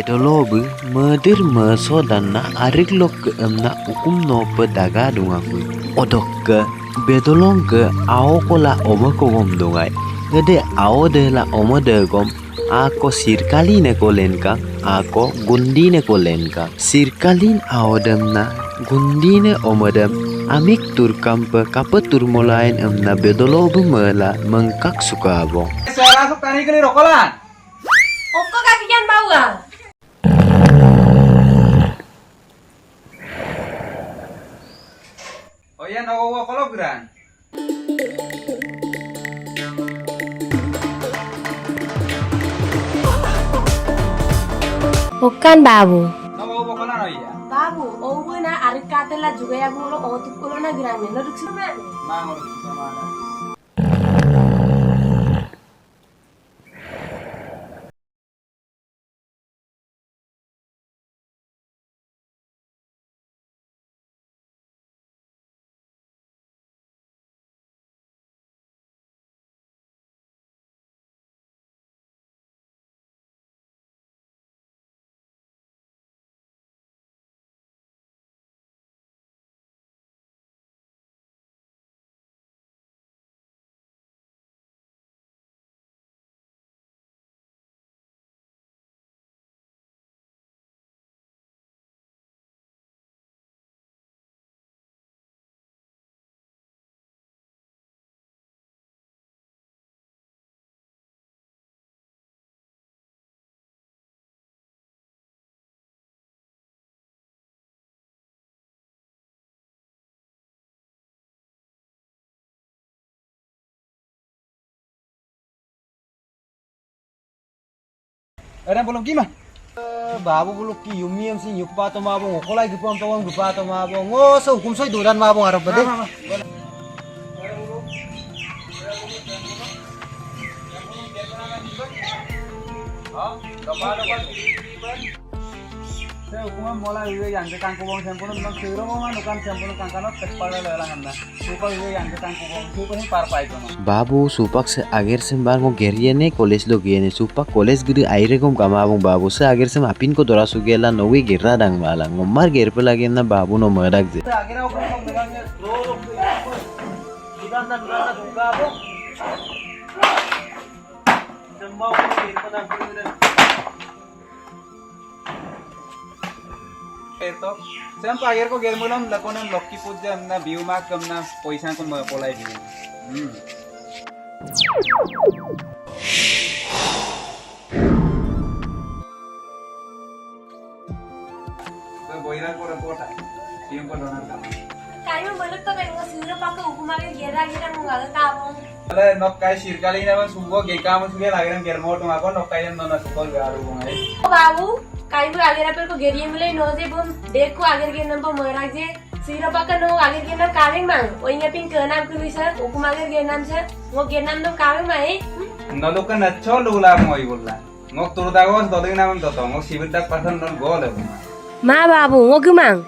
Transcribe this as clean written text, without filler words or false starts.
bedolobu medir mesodanna ariglok ke emna ukum no pedaga dungaku. Odok ke bedolong ke ao kola oma kogom dungai. Gede ao de la oma degom. Ako sirkalin kolenka, ako gundine kolenka. Sirkalin awdamna, gundine omadam. Amik turkam pe kapa turmolain emna bedolobu mela mengkak suka abong. Suara aku tani kali rokolan. Oko kakian bau ah. Oh iya nawa kalau geran. Bukan babu. Nawa kolan oh iya. Babu, owu na arik katela juga ya gulo otuk kulo na girame no duk sima. Mango sama ada. Ada belum gimana? Babu bulu ki yumi am si yupa to mabong okolai gupam to am gupa to mabong o so hukum soi duran mabong arab bade Saya hukuman mulai yang ke kangkubong sempurna memang siro mau nukan sempurna kangkanot kepala lelang anda. Supaya yang ke kangkubong supaya parpai kono. Babu supak se ager sembar ngo geriene college lo giene supak college gede aire kom kamabong babu se ager sem apin ko dora sugela nowi gerra dang malang ngomar ger pe lagi na babu no madak je. akhirnya hukum kong megangnya ro duran duga bo semau ki pada duran Itu, saya pakai kok gel mulam lakonan loki puja na biu mak na poisan kon polai biu. So boiran ko report ay. Biu ko donan ka. Kayu meluk to bengo siro pakai ukumage gira mungal kabong. Ala nok kai sirkali na man sunggo ge kam suge lagiran germo to ako nok kai no na sukol garu ngai. Babu, kayu ager apel ko geriye mule no je bom dekho ager ge nampo morak je siro pakai no ager ge nam kaweng mang. Oinya pin kenam kuli sir ukumage ge nam sir. Ngo ge nam no kaweng mai. Nolukan nacho lula moi bolla. Ngok tur dagos doding namam to ngok sibit dak pasan non gol. Ma babu ngo gemang.